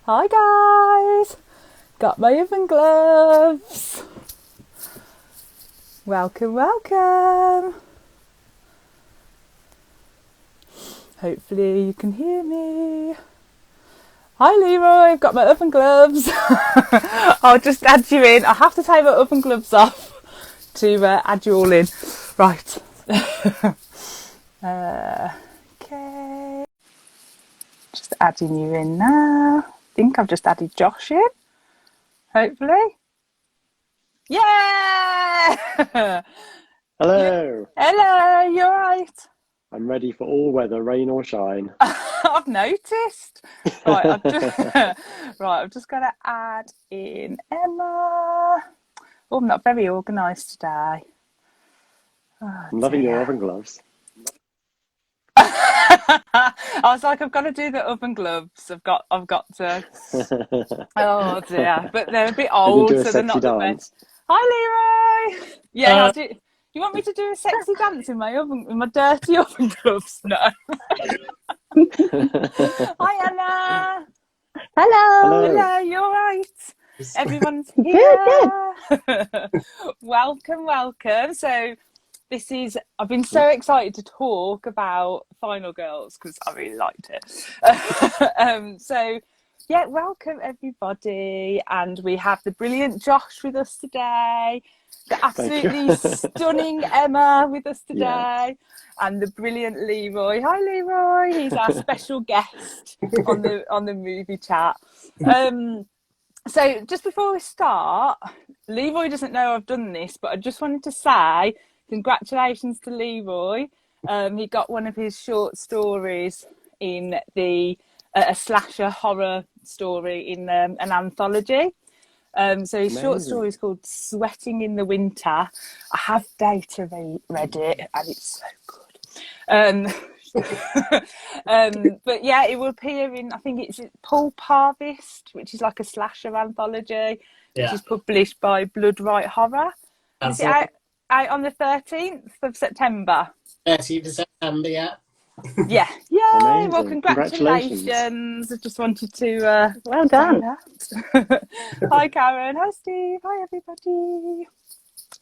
Hi guys! Got my oven gloves. Welcome, welcome. Hopefully you can hear me. Hi Leroy, I've got my oven gloves. I'll just add you in. I have to take my oven gloves off to add you all in. Right. Okay. Just adding you in now. I think I've just added Josh in. Hopefully. Yeah! Hello. Hello, you alright? I'm ready for all weather, rain or shine. I've noticed. Right, I've just got to add in Emma. Oh, I'm not very organised today. Oh I'm loving your dear. oven gloves. I was like, I've got to do the oven gloves. I've got to. Oh dear, but they're a bit You can old, do a so they're sexy not the best. dance. Hi, Leroy. Yeah, I'll do. You want me to do a sexy dance in my oven, in my dirty oven gloves? No. Hi, Anna. Hello. Hello. Hello, you all right? Everyone's Good, good. here. Welcome, welcome. So I've been so excited to talk about Final Girls because I really liked it. Yeah, welcome everybody. And we have the brilliant Josh with us today, the Thank you. absolutely stunning Emma with us Yeah. today, and the brilliant Leroy. Hi, Leroy. He's our special guest on the movie chat. So just before we start, Leroy doesn't know I've done this, but I just wanted to say congratulations to Leroy. He got one of his short stories in a slasher horror story in an anthology. So his short Amazing. story is called Sweating in the Winter. I have data read it and it's so good. But yeah, it will appear in, I think it's Pulp Harvest, which is like a slasher anthology, which Yeah, is published by Blood Right Horror. Is that's it it. out on the 13th of September? 30th of September, yeah. Yeah. Yay! Well, Amazing. Congratulations. congratulations. I just wanted to Well say done. that. Hi, Karen. Hi, Steve. Hi, everybody.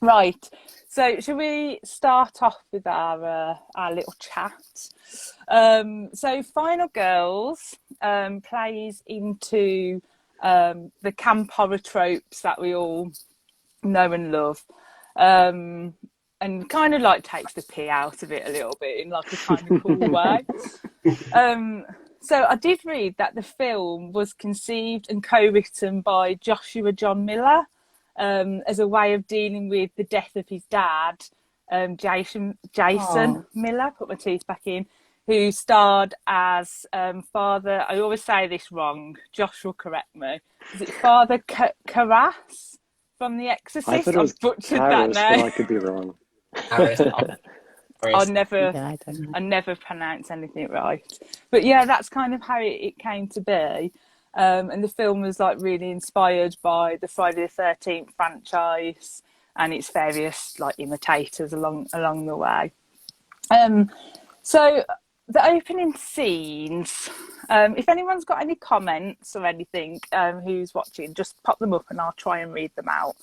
Right. So, shall we start off with our little chat? So, Final Girls plays into the camp horror tropes that we all know and love. And kind of like takes the pee out of it a little bit in like a kind of cool way. So I did read that the film was conceived and co-written by Joshua John Miller as a way of dealing with the death of his dad, Jason Oh, Miller. Put my teeth back in. Who starred as Father? I always say this wrong. Josh will correct me. Is it Father Karras from The I thought Exorcist? it I've was butchered that Karis, but now. I could be wrong. Harris. I Harris. never yeah, I don't know. I never pronounce anything right. But yeah, that's kind of how it came to be. And the film was like really inspired by the Friday the 13th franchise and its various like imitators along the way. So the opening scenes, if anyone's got any comments or anything, who's watching, just pop them up and I'll try and read them out.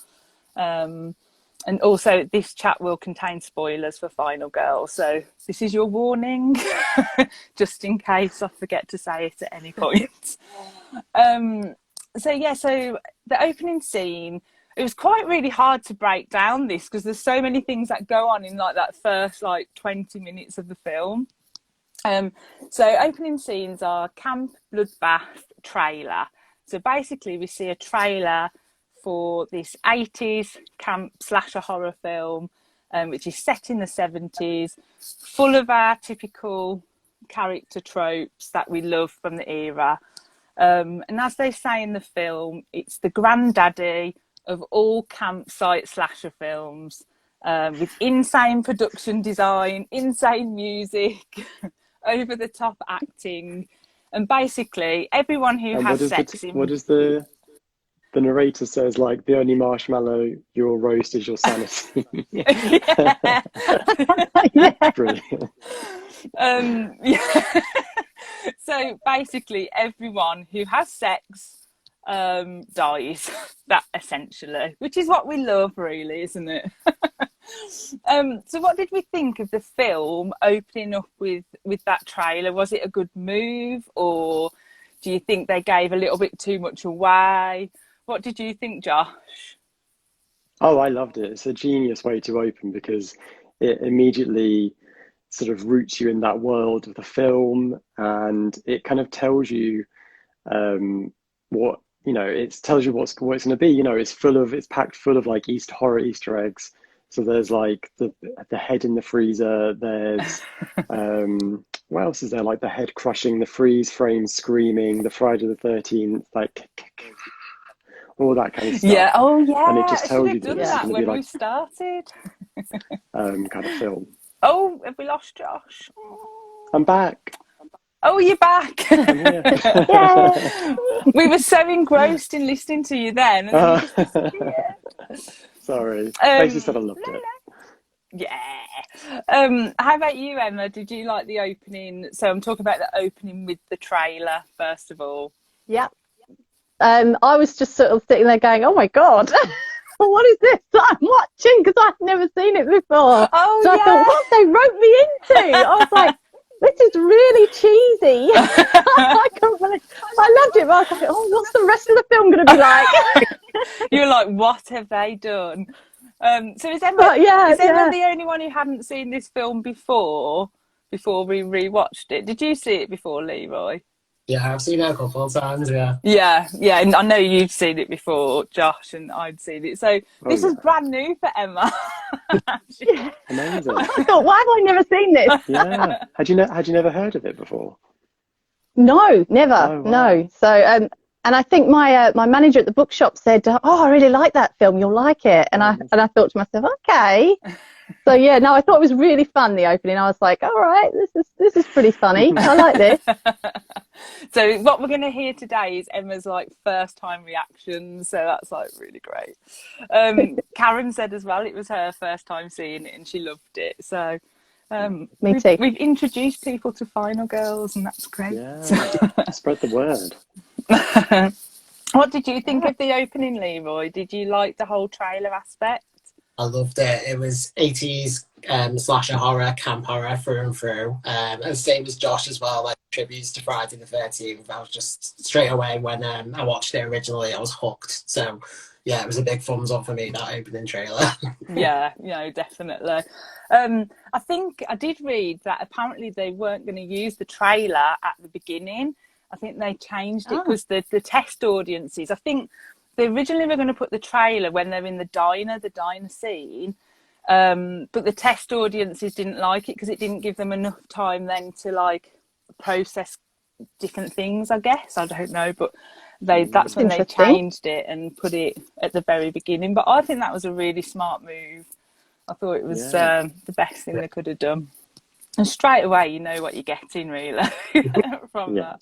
And also, this chat will contain spoilers for Final Girl, so this is your warning, just in case I forget to say it at any point. So the opening scene, it was quite really hard to break down this because there's so many things that go on in like that first like 20 minutes of the film. So opening scenes are camp, bloodbath, trailer. So basically, we see a trailer for this 80s camp slasher horror film, which is set in the 70s, full of our typical character tropes that we love from the era. And as they say in the film, it's the granddaddy of all campsite slasher films, with insane production design, insane music, over the top acting, and basically everyone who And has sex what in. is the the narrator says, like, the only marshmallow you'll roast is your sanity. Yeah. Yeah. Brilliant. Yeah. So basically, everyone who has sex dies. That essentially, which is what we love, really, isn't it? So what did we think of the film opening up with that trailer? Was it a good move, or do you think they gave a little bit too much away? What did you think, Josh? Oh, I loved it. It's a genius way to open because it immediately sort of roots you in that world of the film, and it kind of tells you what, it tells you what it's going to be. It's packed full of like Easter eggs. So there's like the head in the freezer. There's what else is there? Like the head crushing the freeze frame, screaming, the Friday the 13th, like all that kind of stuff. Yeah. Oh, yeah. And it just I tells should you have that done this is that going to when be we like started. kind of film. Oh, have we lost Josh? I'm back. Oh, you're back. I'm here. Yay. We were so engrossed in listening to you then. And then you just disappeared. Sorry. Basically said I loved it. Yeah. How about you, Emma? Did you like the opening? So I'm talking about the opening with the trailer, first of all. Yeah. I was just sort of sitting there going, oh my God, what is this that I'm watching? Because I've never seen it before. Oh, so yeah. I thought, what they wrote me into? I was like, this is really cheesy. I can't believe I loved it, but I was like, oh, what's the rest of the film going to be like? You were like, what have they done? So is Emma the only one who hadn't seen this film before we rewatched it? Did you see it before, Leroy? Yeah, I've seen it a couple of times, yeah. Yeah, and I know you've seen it before, Josh, and I'd seen it. So this is brand new for Emma. Amazing. I thought, why have I never seen this? Yeah. Had you never heard of it before? No, never. Oh, wow. No. So, and I think my manager at the bookshop said, "Oh, I really like that film. You'll like it." And I thought to myself, "Okay." So yeah, no, I thought it was really fun, the opening. I was like, "All right, this is pretty funny. I like this." So what we're going to hear today is Emma's like first time reaction. So that's like really great. Karen said as well it was her first time seeing it and she loved it. So Me too. We've introduced people to Final Girls and that's great. Yeah. Spread the word. What did you think of the opening, Leroy? Did you like the whole trailer aspect? I loved it. It was 80s slasher horror, camp horror through and through. And same as Josh as well, like tributes to Friday the 13th. I was just straight away when I watched it originally, I was hooked. So yeah, it was a big thumbs up for me, that opening trailer. Yeah, definitely. I think I did read that apparently they weren't going to use the trailer at the beginning. I think they changed it because the test audiences, I think they originally were going to put the trailer when they're in the diner scene, but the test audiences didn't like it because it didn't give them enough time then to like process different things, I guess. I don't know, but that's when they changed it and put it at the very beginning. But I think that was a really smart move. I thought it was the best thing they could have done. And straight away, you know what you're getting, really, from that.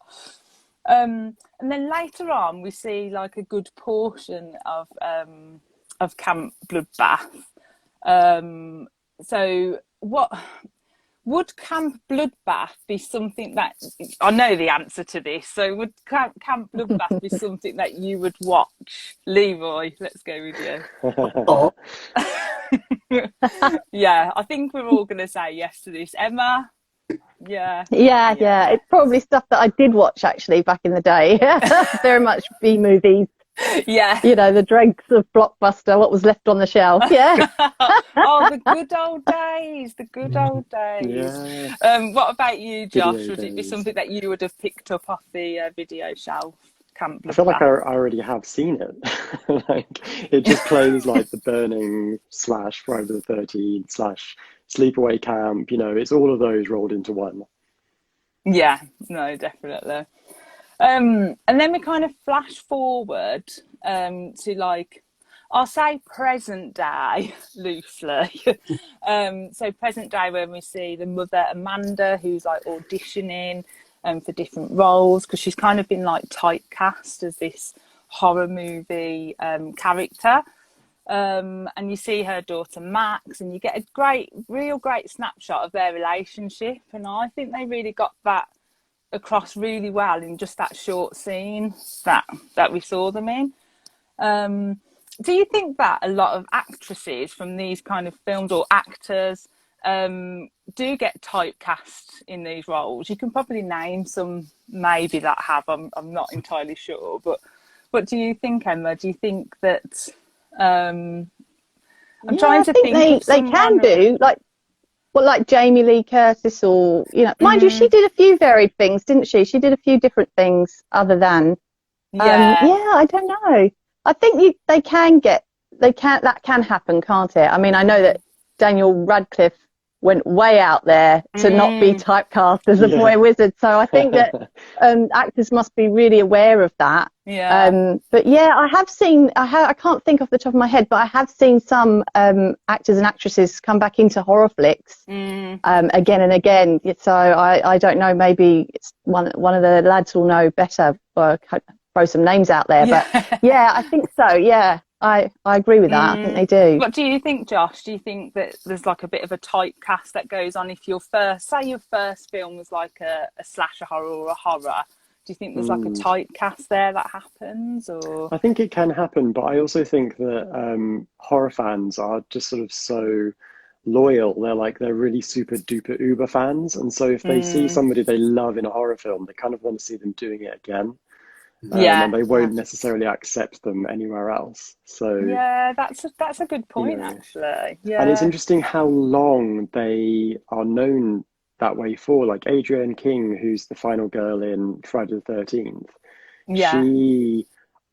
And then later on, we see like a good portion of Camp Bloodbath. So what would Camp Bloodbath be something that I know the answer to this? So would Camp Bloodbath be something that you would watch? Leroy, let's go with you. Yeah, I think we're all going to say yes to this. Emma? Yeah. It's probably stuff that I did watch actually back in the day. Very much B movies. Yeah. You know, the dregs of Blockbuster, what was left on the shelf. Yeah. Oh, the good old days. The good old days. Yeah. What about you, Josh? Video would it be days. something that you would have picked up off the video shelf? Camp Bloodbath? I feel like I already have seen it. Like it just plays like the Burning / Friday the 13th / Sleepaway Camp. You know, it's all of those rolled into one. Yeah, no, definitely. And then we kind of flash forward to like, I'll say present day loosely. So present day when we see the mother Amanda who's like auditioning for different roles because she's kind of been like typecast as this horror movie character. And you see her daughter Max, and you get a real great snapshot of their relationship. And I think they really got that across really well in just that short scene that we saw them in. Do you think that a lot of actresses from these kind of films, or actors, do get typecast in these roles? You can probably name some maybe that have. I'm not entirely sure, but what do you think, Emma? Do you think that I'm trying to think they can do, like Jamie Lee Curtis, or mind you, she did a few varied things, didn't she? She did a few different things other than I don't know. I think that can happen, can't it? I mean, I know that Daniel Radcliffe went way out there to not be typecast as a boy wizard, so I think that actors must be really aware of that. But I have seen, I can't think off the top of my head, but I have seen some actors and actresses come back into horror flicks again and again. So I don't know, maybe it's one of the lads will know better, or throw some names out there. But I think so. I agree with that. I think they do. What do you think, Josh? Do you think that there's like a bit of a typecast that goes on if your first film was like a slasher horror or a horror? Do you think there's like a typecast there that happens? Or I think it can happen, but I also think that horror fans are just sort of so loyal. They're really super duper uber fans, and so if they see somebody they love in a horror film, they kind of want to see them doing it again. And they won't necessarily accept them anywhere else. So that's a good point, actually. And it's interesting how long they are known that way for. Like Adrienne King, who's the final girl in Friday the 13th, she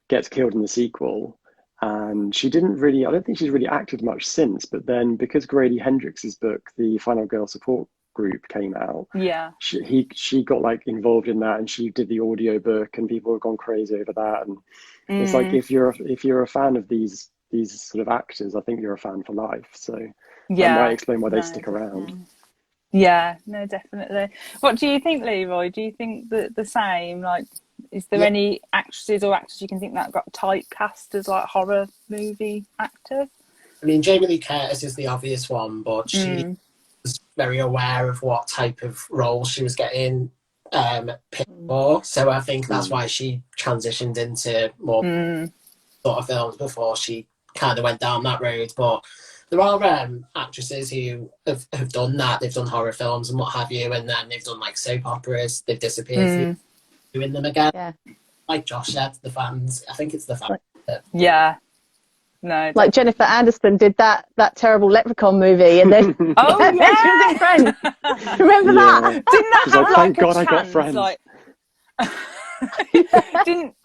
gets killed in the sequel, and I don't think she's really acted much since. But then, because Grady Hendrix's book, The Final Girl Support Group, came out, she got like involved in that, and she did the audio book, and people have gone crazy over that. And it's like, if you're a fan of these sort of actors, I think you're a fan for life. So that might explain why they stick around. Definitely. What do you think, Leroy? Do you think the same? Like, is there any actresses or actors you can think that got typecast as like horror movie actors? I mean, Jamie Lee Curtis is the obvious one, but she was very aware of what type of role she was getting picked for. So I think that's why she transitioned into more sort of films before she kind of went down that road. But there are actresses who have done that. They've done horror films and what have you, and then they've done like soap operas. They've disappeared from doing them again. Yeah. Like Josh said, the fans. I think it's the fans. No. Like Jennifer Aniston did that terrible Leprechaun movie, and then she was in Friends. Remember that? Didn't that have thank God I got Friends. Like...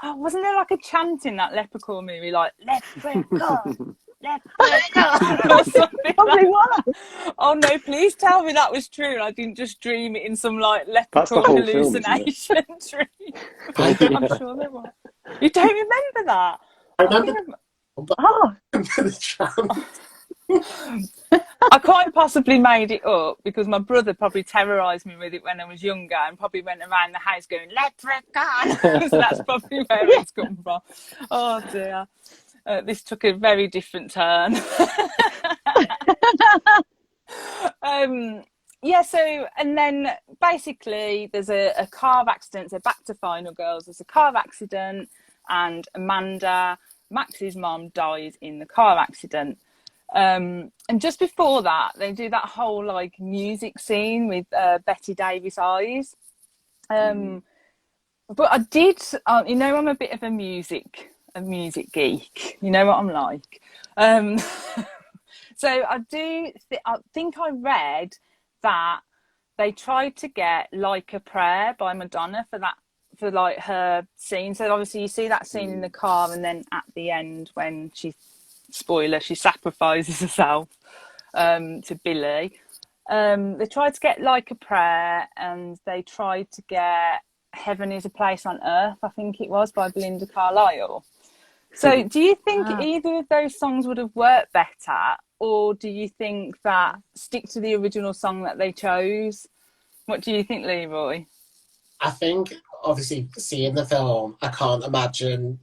wasn't there like a chant in that Leprechaun movie, like Leprechaun? Probably was. Oh no, please tell me that was true and I didn't just dream it in some like leprechaun hallucination dream. I'm sure there was. You don't remember that? I remember. I quite possibly made it up because my brother probably terrorised me with it when I was younger and probably went around the house going leprechaun. So that's probably where it's come from. Oh dear. This took a very different turn. So, and then basically there's a car accident. So back to Final Girls, there's a car accident and Amanda, Max's mom, dies in the car accident. And just before that, they do that whole like music scene with Betty Davis eyes. But I did, I'm a bit of a music geek. You know what I'm like. So I think I read that they tried to get Like a Prayer by Madonna for like her scene. So obviously you see that scene in the car, and then at the end when she sacrifices herself to Billy. They tried to get Like a Prayer, and they tried to get Heaven is a Place on Earth, I think it was, by Belinda Carlisle. So do you think either of those songs would have worked better, or do you think that stick to the original song that they chose? What do you think, Leroy? I think, obviously, seeing the film, I can't imagine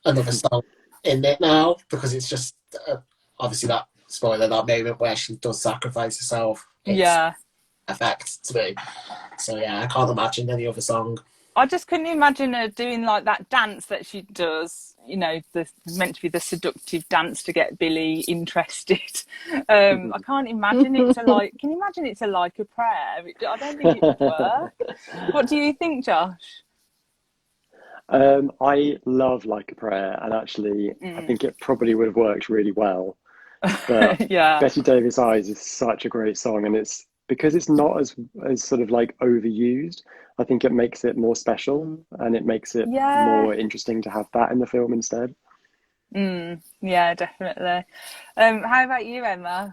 another song in it now, because it's just obviously that spoiler, that moment where she does sacrifice herself. It's Yeah. effect to me. So yeah, I can't imagine any other song. I just couldn't imagine her doing like that dance that she does, you know, meant to be the seductive dance to get Billy interested. I can't imagine it to like, can you imagine it to Like a Prayer? I don't think it would work. What do you think, Josh? I love Like a Prayer, and actually, I think it probably would have worked really well. But Yeah. Betty Davis Eyes is such a great song, and it's because it's not as sort of like overused. I think it makes it more special, and it makes it Yeah. more interesting to have that in the film instead. Yeah, definitely. How about you, Emma?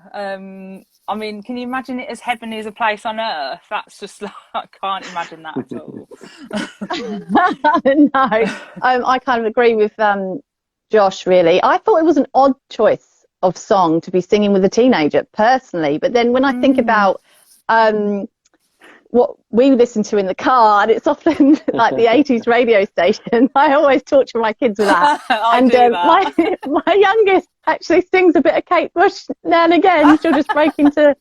I mean, can you imagine it as heaven is a place on earth? That's just like, I can't imagine that at all. No, I kind of agree with Josh, really. I thought it was an odd choice of song to be singing with a teenager, personally. But then when I think about what we listen to in the car, and it's often like the 80s radio station, I always torture my kids with that. And my youngest actually sings a bit of Kate Bush now and again. She'll just break into...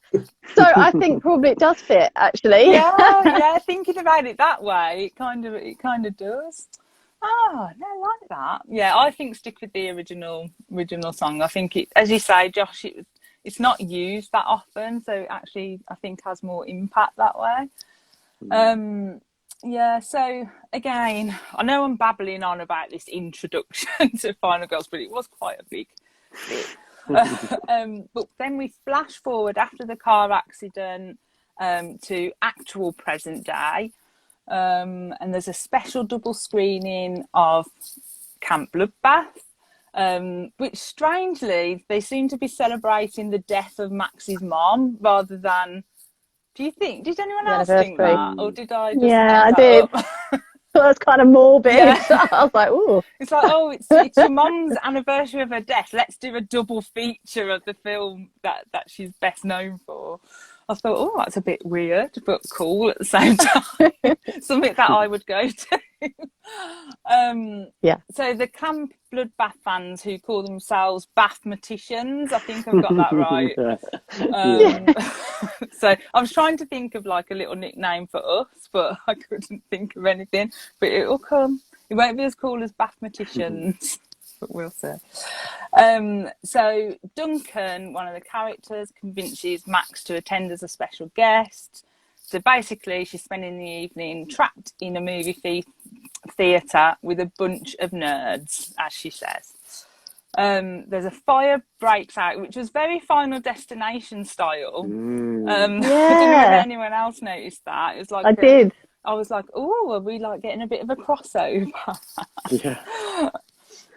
So I think probably it does fit, actually. Yeah, thinking about it that way, it kind of does. Oh, no, I like that. Yeah, I think stick with the original song. I think it, as you say, Josh, it's not used that often, so it actually, I think, has more impact that way. Yeah, so again, I know I'm babbling on about this introduction to Final Girls, but it was quite a big bit. But then we flash forward after the car accident to actual present day, and there's a special double screening of Camp Bloodbath, which strangely they seem to be celebrating the death of Max's mom rather than. Do you think? Did anyone else think that, or did I just? Yeah, I did. That's kind of morbid. Yeah. I was like, ooh. It's like, oh, it's your mum's anniversary of her death. Let's do a double feature of the film that she's best known for. I thought, oh, that's a bit weird, but cool at the same time. Something that I would go to. Yeah. So the Camp Bloodbath fans who call themselves Bathmaticians, I think I've got that right. So I was trying to think of like a little nickname for us, but I couldn't think of anything. But it'll come. It won't be as cool as Bathmaticians. But we'll see. So Duncan, one of the characters, convinces Max to attend as a special guest. So basically, she's spending the evening trapped in a movie theatre with a bunch of nerds, as she says. There's a fire breaks out, which was very Final Destination style. I don't know if anyone else noticed that. It was like I did. I was like, oh, are we like getting a bit of a crossover? Yeah.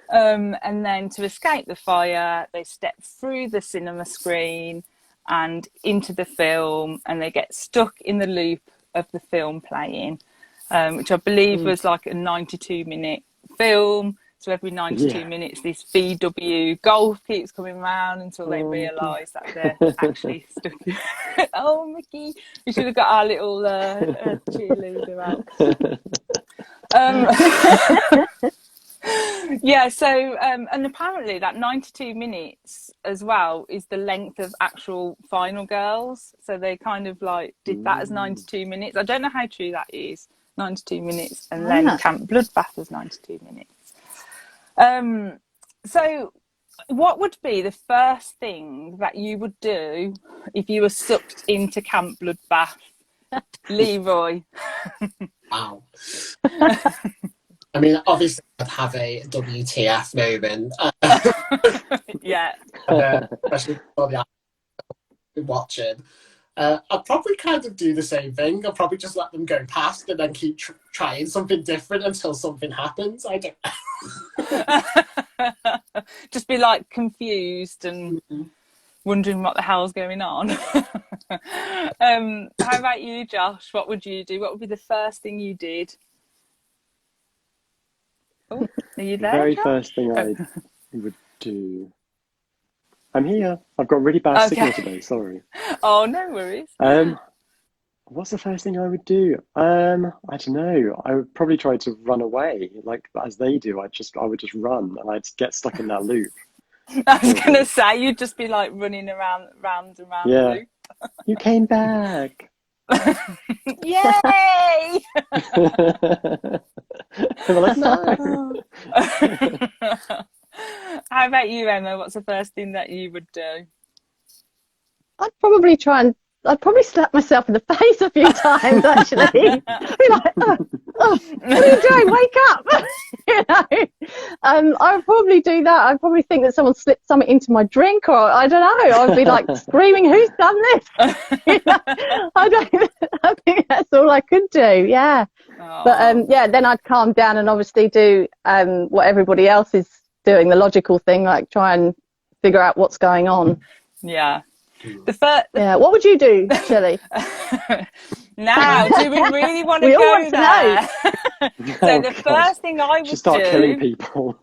And then to escape the fire, they step through the cinema screen and into the film, and they get stuck in the loop of the film playing, which I believe was like a 92-minute film. So every 92 minutes, this VW Golf keeps coming around until they realise that they're actually stuck. Oh, Mickey, we should have got our little cheerleader out. Yeah, so and apparently that 92 minutes as well is the length of actual Final Girls, so they kind of like did that as 92 minutes. I don't know how true that is, 92 minutes, and then Camp Bloodbath was 92 minutes. So what would be the first thing that you would do if you were sucked into Camp Bloodbath, Leroy? Wow. I mean, obviously, I'd have a WTF moment. Yeah. Especially for the watching. I'd probably kind of do the same thing. I'd probably just let them go past and then keep trying something different until something happens. I don't know. Just be like confused and wondering what the hell's going on. How about you, Josh? What would you do? What would be the first thing you did? Oh, are you there? The very Josh? first thing I would do. I'm here. I've got really bad signal today. Sorry. Oh, no worries. What's the first thing I would do? I don't know. I would probably try to run away, like as they do. I would just run, and I'd get stuck in that loop. I was Probably. gonna say you'd just be like running around, round and round the Yeah. loop. You came back. Yay! They were like, no. How about you, Emma? What's the first thing that you would do? I'd probably slap myself in the face a few times, actually. Be like, oh, what are you doing? Wake up! You know, I would probably do that. I'd probably think that someone slipped something into my drink, or I don't know. I'd be like screaming, "Who's done this?" You know, I think that's all I could do. Yeah, but yeah, then I'd calm down and obviously do what everybody else is doing, the logical thing, like try and figure out what's going on. Yeah. Yeah, what would you do, Shelley? Now, do we really want to We all go want to there? So Oh, the God. first thing I would Just start do. killing people.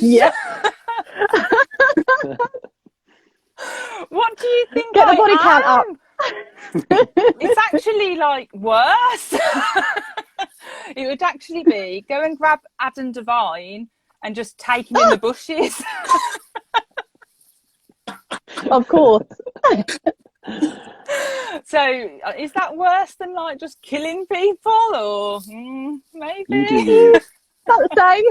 Yeah. What do you think? Get the I body count up. am? It's actually like worse. It would actually be go and grab Adam Devine and just take him in the bushes. Of course. So is that worse than like just killing people, or maybe? You do you. Not the same.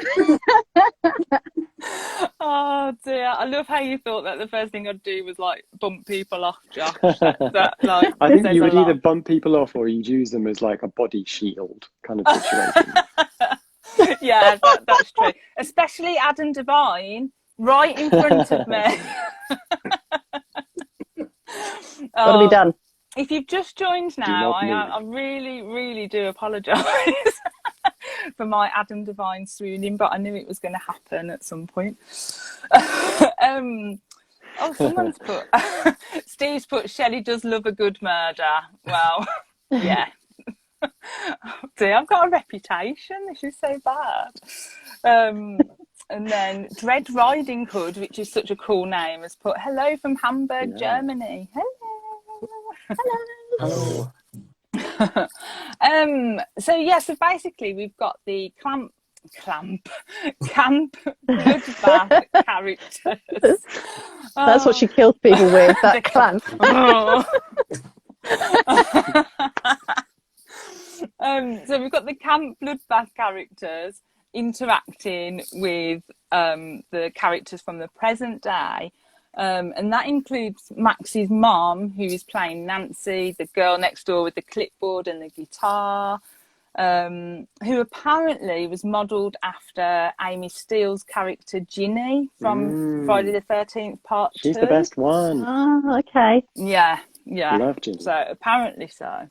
Oh dear, I love how you thought that the first thing I'd do was like bump people off, Josh. That like I think says you a would lot. either bump people off or you'd use them as like a body shield kind of situation. Yeah, that's true. Especially Adam Devine right in front of me. Got to be done. If you've just joined now, not move. I really, really do apologise for my Adam Devine swooning, but I knew it was going to happen at some point. Someone's put, Steve's put, Shelley does love a good murder. Well, yeah. Dear, I've got a reputation. This is so bad. And then Dread Riding Hood, which is such a cool name, has put, hello from Hamburg, Germany. Hello. Hello. So basically we've got the Camp Bloodbath characters. That's what she kills people with, that clamp. So we've got the Camp Bloodbath characters interacting with the characters from the present day. And that includes Max's mom, who is playing Nancy, the girl next door with the clipboard and the guitar, who apparently was modelled after Amy Steele's character Ginny from Friday the 13th Part 2. She's the best one. Oh, okay. Yeah. Love Ginny. So apparently so.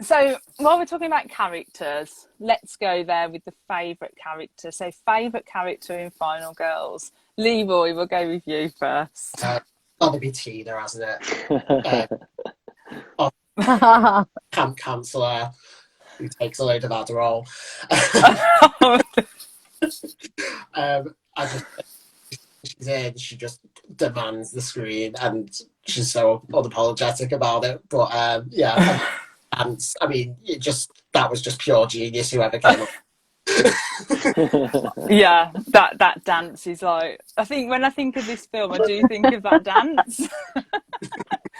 So while we're talking about characters, let's go there with the favourite character. So favourite character in Final Girls. Leroy, we'll go with you first. Gotta be Tina, hasn't it? Camp counsellor who takes a load of Adderall. She's in, she just demands the screen and she's so unapologetic about it. But yeah, and I mean, that was just pure genius, whoever came up. Yeah, that dance is like, I think when I think of this film, I do think of that dance.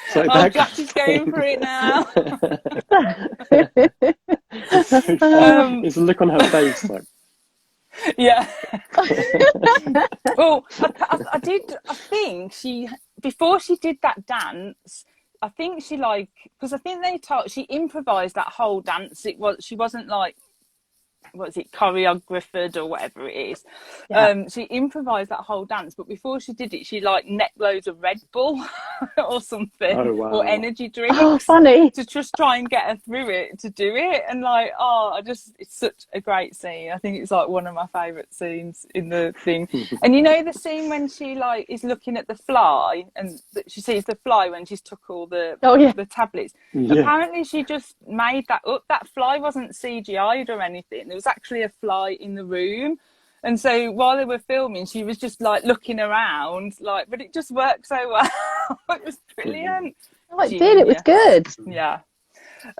So Jack is going for it now. it's a look on her face like. Yeah. Well, I think before she did that dance, I think she because I think she improvised that whole dance. She wasn't like, choreographed or whatever it is. Yeah. She improvised that whole dance, but before she did it, she necked loads of Red Bull or something, or energy drinks. Oh, funny. To just try and get her through it, to do it. And it's such a great scene. I think it's one of my favourite scenes in the thing. And the scene when she is looking at the fly and she sees the fly when she's took all the tablets. Yeah. Apparently she just made that up. That fly wasn't CGI'd or anything. There was actually a fly in the room. And so while they were filming, she was just like looking around, like, but it just worked so well. It was brilliant. Oh, it did. It was good. Yeah.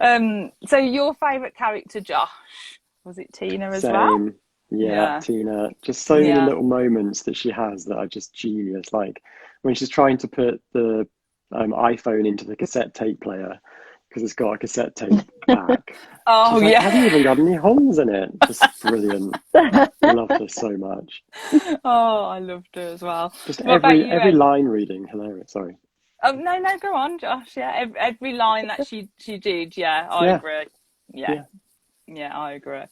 So your favourite character, Josh, was it Tina as well? Same. Yeah, Tina. Just so many little moments that she has that are just genius. Like when she's trying to put the iPhone into the cassette tape player because it's got a cassette tape back. Oh, she's like, yeah. Haven't even got any holes in it. Just brilliant. I loved her so much. Oh, I loved her as well. Just What about you, every Ed? line reading. Hilarious. Sorry. Oh, no, go on, Josh. Yeah, every line that she did. Yeah, I agree. Yeah, I agree.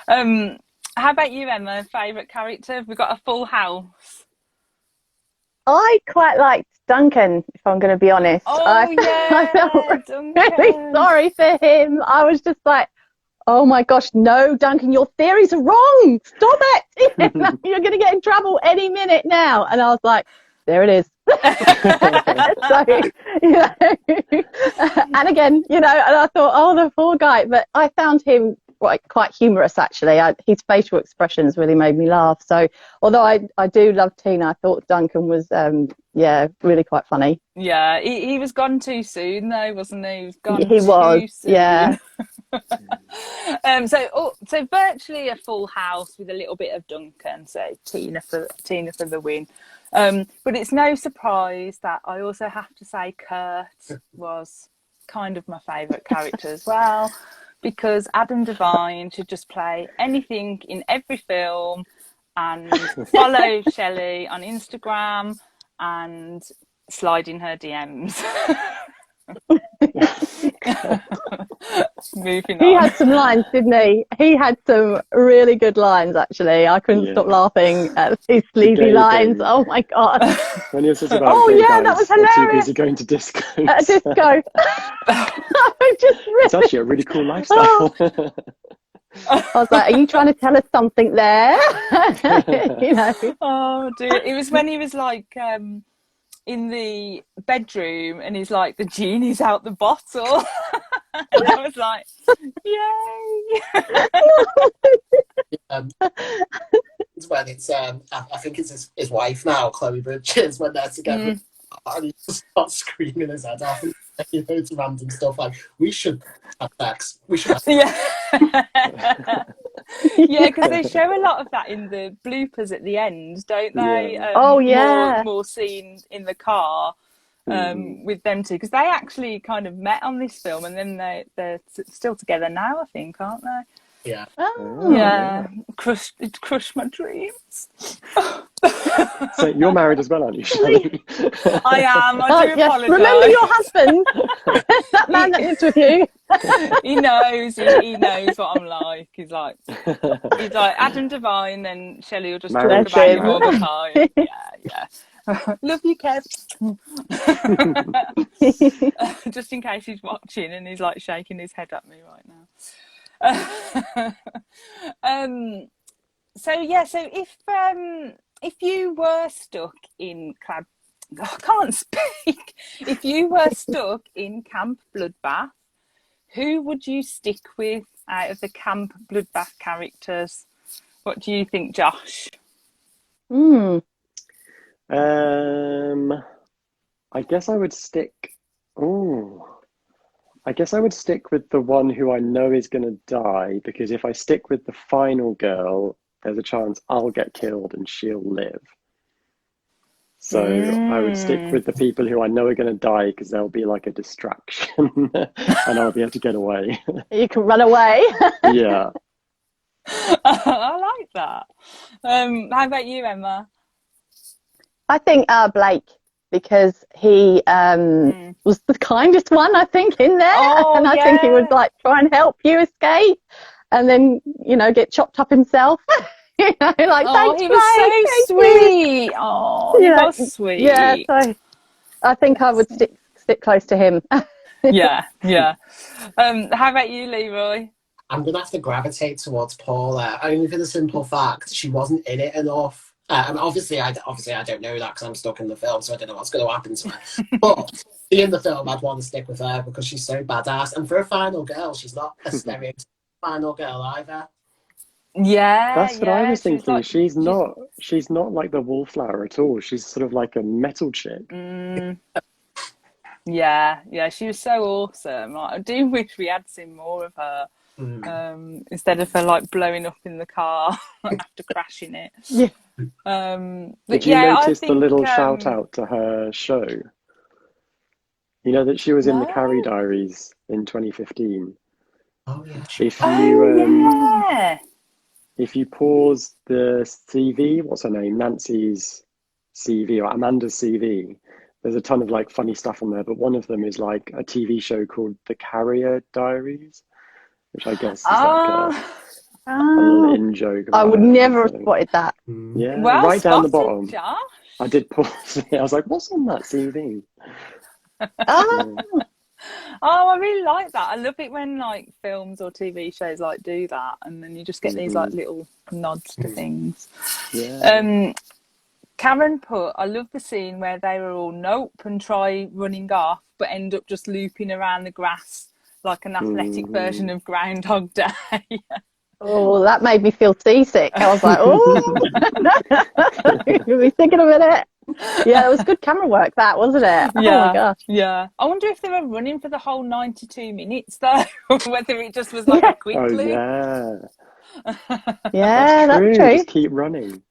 How about you, Emma? Favourite character? We've got a full house. I quite liked Duncan, if I'm going to be honest. Oh, I felt Duncan. really sorry for him. I was just like, oh my gosh, no, Duncan, your theories are wrong. Stop it. You're going to get in trouble any minute now. And I was like, there it is. So, and again, and I thought, oh, the poor guy. But I found him quite humorous, actually. His facial expressions really made me laugh. So although I do love Tina, I thought Duncan was, really quite funny. Yeah, he was gone too soon, though, wasn't he? He was gone He was, too soon. yeah. So virtually a full house with a little bit of Duncan. So Tina for the win. But it's no surprise that I also have to say Kurt was kind of my favourite character as well, because Adam Devine should just play anything in every film and follow Shelley on Instagram and slide in her DMs. Moving on. He had some lines, didn't he? He had some really good lines, actually. I couldn't stop laughing at his sleazy lines. Game. Oh my god! When he says about that was hilarious. Too busy going to disco. At a disco. It's actually a really cool lifestyle. I was like, are you trying to tell us something there? Oh dear! It was when he was like in the bedroom and he's like, the genie's out the bottle. And I was like, yay. When it's I think it's his wife now, Chloe Bridges, when they're together, and he just starts screaming his head off, and it's random stuff like, we should have sex, we should have Yeah. Yeah, because they show a lot of that in the bloopers at the end, don't they? More scenes in the car with them two, because they actually kind of met on this film, and then they're still together now, I think, aren't they? Yeah. Oh. Yeah. It crushed my dreams. So you're married as well, aren't you, Shelley? I am. I do apologise. Remember your husband, that man that lives with you. He knows. He knows what I'm like. He's like Adam Devine, and Shelley will just talk about him all the time. Yeah. Love you, Kev. Just in case he's watching and he's like shaking his head at me right now. So if you were stuck in I can't speak. If you were stuck in Camp Bloodbath, who would you stick with out of the Camp Bloodbath characters? What do you think, Josh? I guess I would stick. I guess I would stick with the one who I know is going to die, because if I stick with the final girl, there's a chance I'll get killed and she'll live. So I would stick with the people who I know are going to die, because they'll be like a distraction and I'll be able to get away. You can run away. Yeah. I like that. How about you, Emma? I think Blake, because he was the kindest one, I think, in there. And I think he would like try and help you escape, and then, get chopped up himself. Thanks, he Blake, was so sweet. Oh, he was sweet. Yeah, so I think I would stick close to him. Yeah. How about you, Leroy? I'm going to have to gravitate towards Paula, only for the simple fact she wasn't in it enough. And obviously I don't know that because I'm stuck in the film, so I don't know what's going to happen to her. But in the film, I'd want to stick with her because she's so badass. And for a final girl, she's not a stereotypical final girl either. Yeah, That's what I yeah. was She was thinking. like, She's not like the wallflower at all. She's sort of like a metal chick. mm, yeah, yeah. She was so awesome. Like, I do wish we had seen more of her. Mm. Instead of her like blowing up in the car after crashing it. Yeah. But Did you yeah, I notice the think little shout out to her show? You know that she was in the Carrie no. Diaries in 2015. Oh yeah, If you Oh yeah. if you pause the CV, what's her name? Nancy's CV or Amanda's CV. There's a ton of like funny stuff on there, but one of them is like a TV show called The Carrier Diaries, which I guess is like Oh, a little Oh, in joke I about would her. never have So spotted that. Mm. yeah, well right down the spotted, bottom. Josh. I did pause it. I was like, what's on that CV? Ah, Yeah. Oh, I really like that. I love it when like films or TV shows like do that, and then you just get these like Hmm. little nods to things. Yeah. Karen put, I love the scene where they were all nope and try running off, but end up just looping around the grass like an athletic Hmm. version of Groundhog Day. oh, that made me feel seasick. I was like, oh, you'll be thinking a minute. Yeah, it was good camera work, that, wasn't it? Oh my Yeah, gosh. yeah. I wonder if they were running for the whole 92 minutes though, or whether it just was like a quick Oh loop. yeah. Yeah, that's True. true. Just keep running.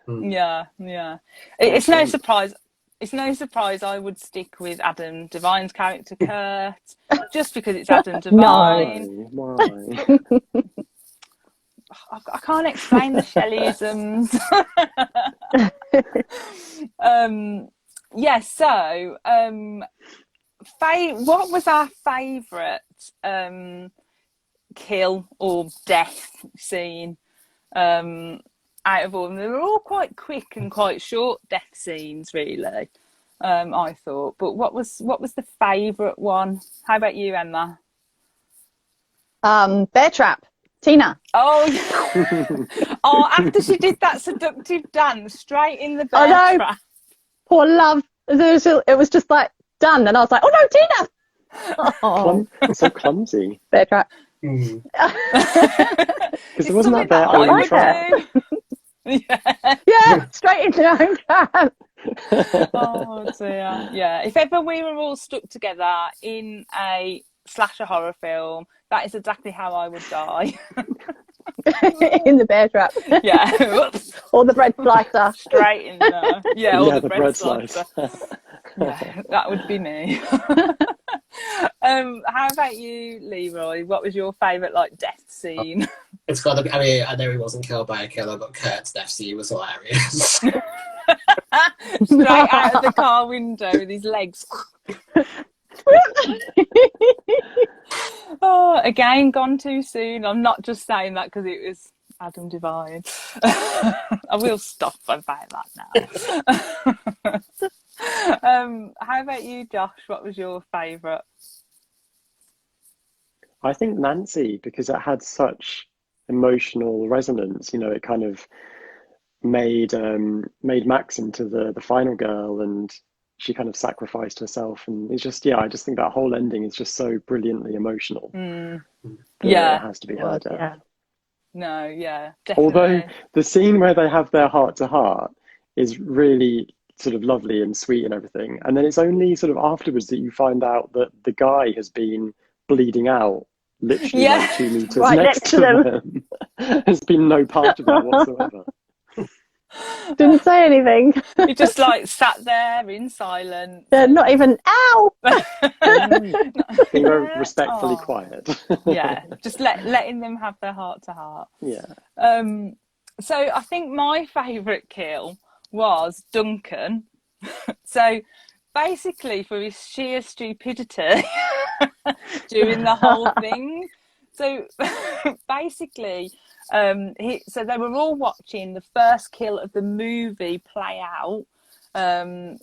Mm. Yeah, yeah. Makes It's no sense. surprise. It's no surprise I would stick with Adam Devine's character Kurt, just because it's Adam No. Devine. Why? I can't explain the Shelleyisms. Yeah, so what was our favourite kill or death scene out of all of them? They were all quite quick and quite short death scenes, really. I thought, but what was the favourite one? How about you, Emma? Bear Trap, Tina. Oh, oh! After she did that seductive dance, straight in the I bear know, trap. poor love. It was just like done, and I was like, oh no, Tina. Oh, So clumsy. Bear Trap. Mm. Because It's it wasn't something that their that I own would trap. do. Yeah. Yeah, straight into your own trap. Oh dear. Yeah. If ever we were all stuck together in a slasher horror film, that is exactly how I would die. In the bear trap. Yeah. Whoops. Or the bread slicer. Straight in there. Yeah. Or Yeah, the the bread bread slicer. slice. Yeah, that would be me. How about you, Leroy? What was your favourite like death scene? It's got to be. I mean, I know he wasn't killed by a killer, but Kurt's death scene was hilarious. Straight out of the car window with his legs. Oh, again, gone too soon. I'm not just saying that because it was Adam Devine. I will stop about that now. How about you, Josh? What was your favourite? I think Nancy, because it had such emotional resonance. You know, it kind of made Max into the final girl, and she kind of sacrificed herself, and it's just I just think that whole ending is just so brilliantly emotional that Yeah. it has to be her death. Yeah. No, yeah, Although definitely. the scene where they have their heart to heart is really sort of lovely and sweet and everything, and then it's only sort of afterwards that you find out that the guy has been bleeding out literally Yeah. like 2 meters Right next next to to them. them. There's been no part of that whatsoever. Didn't say anything. He just like sat there in silence. They're not even, ow! Being very respectfully Aw. quiet. Yeah, just letting them have their heart to heart. Yeah. So I think my favourite kill was Duncan. So basically, for his sheer stupidity during the whole thing. So basically, so they were all watching the first kill of the movie play out.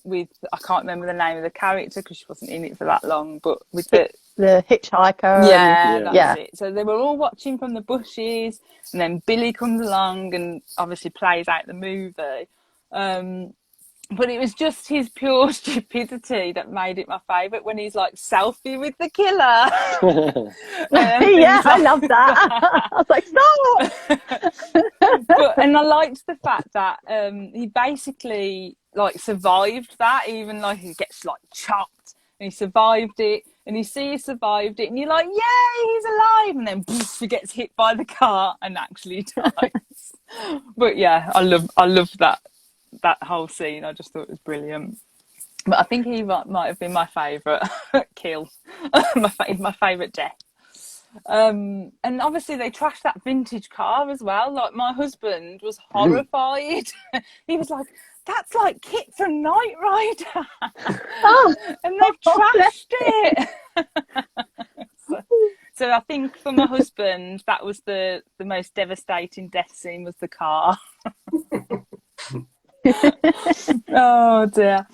With I can't remember the name of the character because she wasn't in it for that long, but with the hitchhiker. yeah, Yeah. that's Yeah. it. So they were all watching from the bushes, and then Billy comes along and obviously plays out the movie. but it was just his pure stupidity that made it my favourite, when he's like selfie with the killer. Yeah, I love that. I was like, stop. And I liked the fact that he basically like survived that, even like he gets like chopped and he survived it, and you see he survived it and you're like, yay, he's alive, and then poof, he gets hit by the car and actually dies. But yeah, I love that whole scene. I just thought it was brilliant. But I think he might have been my favourite kill, my favourite death. And obviously they trashed that vintage car as well. Like, my husband was horrified. He was like, that's like Kit from Knight Rider. Oh, And they've trashed it. So I think for my husband, that was the most devastating death scene, was the car. Oh dear.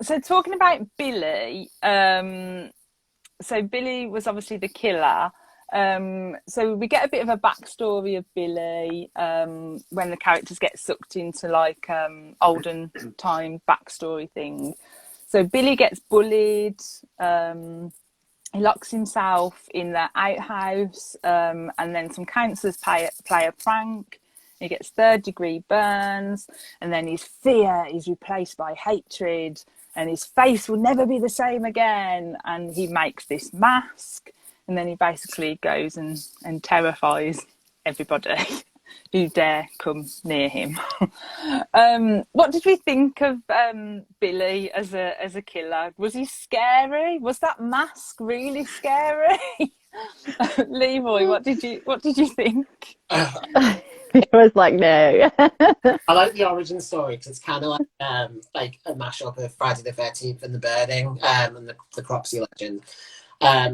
So talking about Billy, so Billy was obviously the killer. So we get a bit of a backstory of Billy when the characters get sucked into like olden time backstory thing. So Billy gets bullied. He locks himself in the outhouse, and then some counsellors play a prank. He gets 3rd-degree burns, and then his fear is replaced by hatred, and his face will never be the same again. And he makes this mask, and then he basically goes and terrifies everybody who dare come near him. What did we think of Billy as a killer? Was he scary? Was that mask really scary? Leroy, what did you think? It was like, no. I like the origin story because it's kind of like a mashup of Friday the 13th and The Burning, and the Cropsey legend.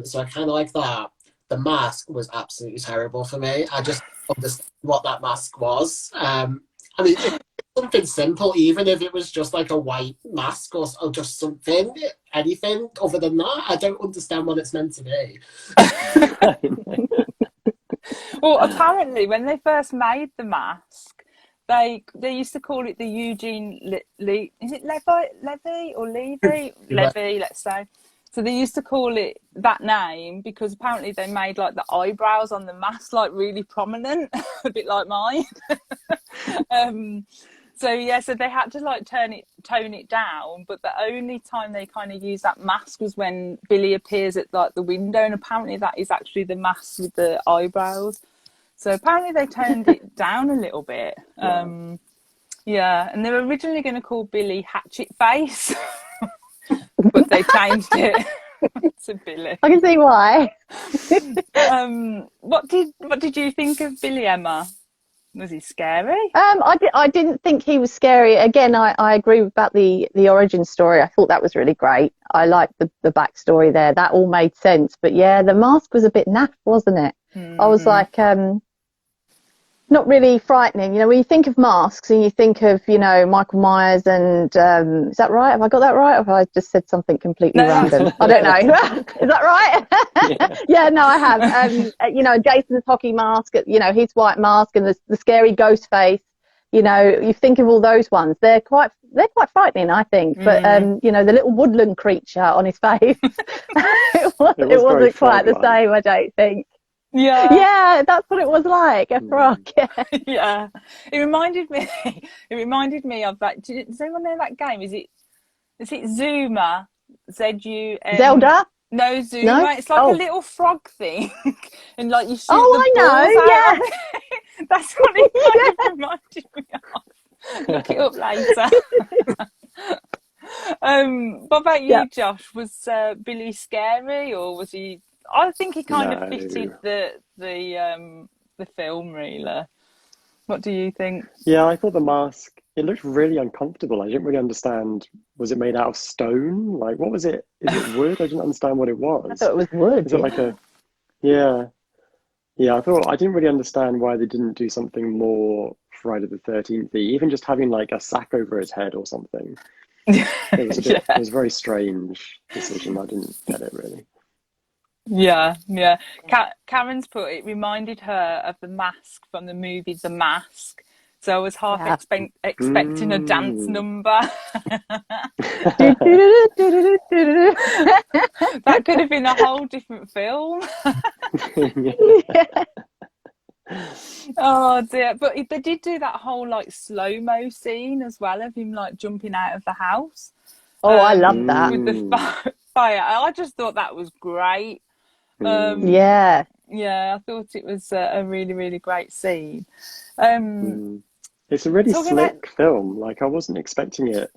So I kind of like that. The mask was absolutely terrible for me. I just understood what that mask was. I mean, it's something simple, even if it was just like a white mask or just something, anything other than that. I don't understand what it's meant to be. Well, apparently, when they first made the mask, they used to call it the Eugene is it Levy or Levy? Levy, let's say. So they used to call it that name because apparently they made like the eyebrows on the mask like really prominent, a bit like mine. So yeah, so they had to like tone it down, but the only time they kind of used that mask was when Billy appears at like the window, and apparently that is actually the mask with the eyebrows. So apparently they toned it down a little bit. Yeah, and they were originally going to call Billy Hatchet Face, but they changed it to Billy. I can see why. What did you think of Billy, Emma? Was he scary? I didn't think he was scary. Again, I agree about the origin story. I thought that was really great. I liked the backstory there. That all made sense. But yeah, the mask was a bit naff, wasn't it? Mm-hmm. I was like, not really frightening. You know, when you think of masks and you think of, you know, Michael Myers and is that right? Have I got that right? Or have I just said something completely random? I don't know. Is that right? Yeah, no, I have. You know, Jason's hockey mask, you know, his white mask, and the scary ghost face. You know, you think of all those ones. They're quite frightening, I think. But you know, the little woodland creature on his face, it wasn't quite the same, I don't think. Yeah, that's what it was like, a frog. Yeah, it reminded me of that. Does anyone know that game? Is it Zuma? Z-U-M? Zelda? No, Zuma. No? It's like a little frog thing, and like you shoot the I know. Yeah, that's what it reminded me of. Look it up later. What about you, Josh? Was Billy scary, or was he? I think he kind of fitted the film, really. What do you think? Yeah, I thought the mask, it looked really uncomfortable. I didn't really understand. Was it made out of stone? Like, what was it? Is it wood? I didn't understand what it was. I thought it was wood. Is it like a... Yeah. Yeah, I didn't really understand why they didn't do something more Friday the 13th-y, even just having like a sack over his head or something. It was it was a very strange decision. I didn't get it, really. Yeah. Karen's put, it reminded her of the mask from the movie The Mask. so I was half Yeah. expecting a dance number. That could have been a whole different film. Yeah. Oh dear! But they did do that whole like slow-mo scene as well of him like jumping out of the house. Oh, I love that. With the fire. I just thought that was great. Yeah. Yeah, I thought it was a really, really great scene. It's a really Talking slick film. Like, I wasn't expecting it.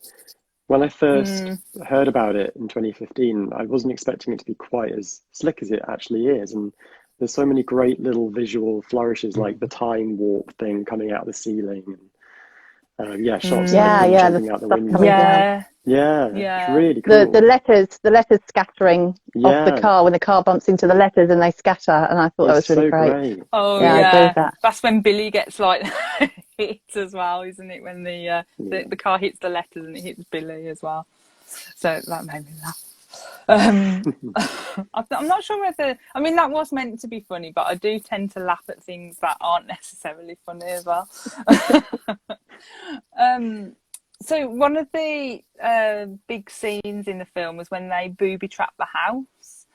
When I first heard about it in 2015, I wasn't expecting it to be quite as slick as it actually is. And there's so many great little visual flourishes, like the time warp thing coming out of the ceiling. And shots of him jumping out the window. Yeah. Yeah, Yeah. it's really cool. The letters scattering off the car when the car bumps into the letters and they scatter, and I thought that was really so great. Oh Yeah, I agree with that. That's when Billy gets like hit as well, isn't it? When the car hits the letters and it hits Billy as well. So that made me laugh. I'm not sure whether, I mean, that was meant to be funny, but I do tend to laugh at things that aren't necessarily funny as well. So one of the big scenes in the film was when they booby trap the house.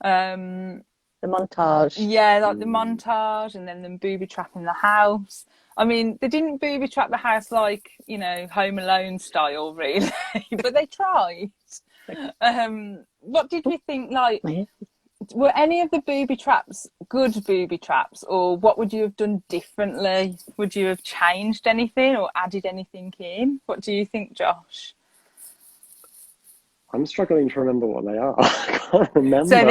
The montage. Yeah, like the montage and then them booby trapping the house. I mean, they didn't booby trap the house like, you know, Home Alone style, really, but they tried. What did we think, like, were any of the booby traps good booby traps, or what would you have done differently? Would you have changed anything or added anything in? What do you think, Josh? I'm struggling to remember what they are. I can't remember. So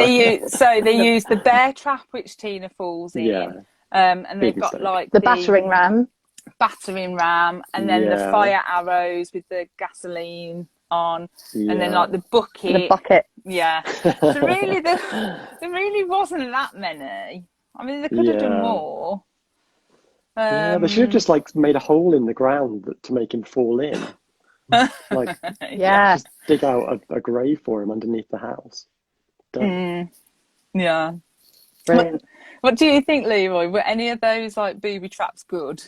they use the bear trap, which Tina falls in. Yeah. And they've Big got mistake. like The battering ram. And then the Yeah. fire arrows with the gasoline on, and then Yeah. like the bucket. The bucket. Yeah. So really, there really wasn't that many. I mean, they could have done Yeah. more. Yeah, they should have just like made a hole in the ground to make him fall in. Like, Yeah. just dig out a grave for him underneath the house. Done. Yeah. Brilliant. What do you think, Leroy? Were any of those like booby traps good?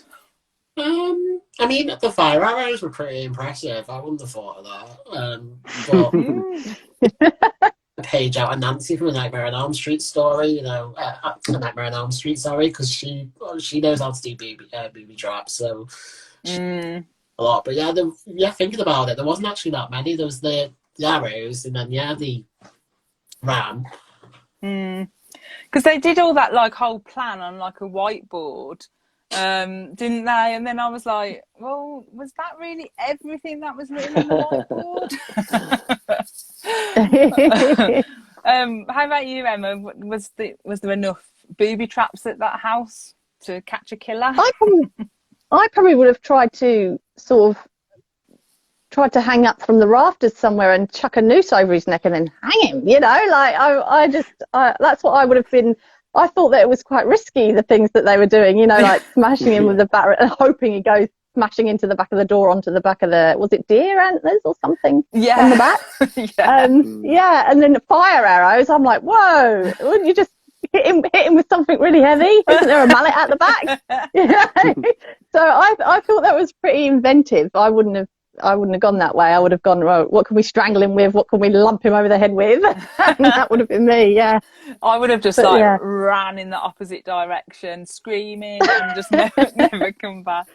I mean, the fire arrows were pretty impressive. I wouldn't have thought of that. But a page out of Nancy from a Nightmare on Elm Street story, you know, a Nightmare on Elm Street, sorry, because she knows how to do booby traps, so a lot. But thinking about it, there wasn't actually that many. There was the arrows, and then the ram. Because they did all that like whole plan on like a whiteboard, didn't they? And then I was like, well, was that really everything that was written on the whiteboard? How about you, Emma? Was there enough booby traps at that house to catch a killer? I probably would have tried to hang up from the rafters somewhere and chuck a noose over his neck and then hang him, you know, like that's what I would have been. I thought that it was quite risky, the things that they were doing, you know, like smashing him with the batter and hoping he goes smashing into the back of the door onto the back of was it deer antlers or something on the back? And then the fire arrows, I'm like, whoa, wouldn't you just hit him with something really heavy? Isn't there a mallet at the back? So I thought that was pretty inventive. I wouldn't have gone that way. I would have gone, well, what can we strangle him with? What can we lump him over the head with? And that would have been me, yeah. I would have just ran in the opposite direction, screaming, and just never come back.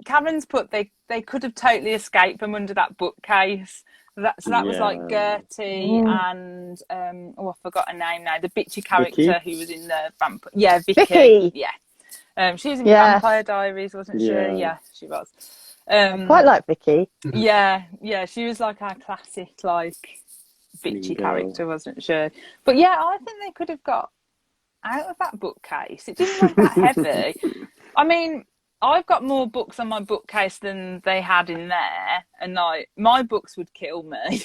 Cameron's put they could have totally escaped from under that bookcase. That was like Gertie and I forgot her name now. The bitchy character who was in the vampire. Yeah, Vicky. Yeah. She was in Vampire Diaries, wasn't she? Yeah, she was. I quite like Vicky. Yeah, she was like our classic like bitchy character, wasn't she? But yeah, I think they could have got out of that bookcase. It didn't look that heavy. I mean, I've got more books on my bookcase than they had in there, and like my books would kill me.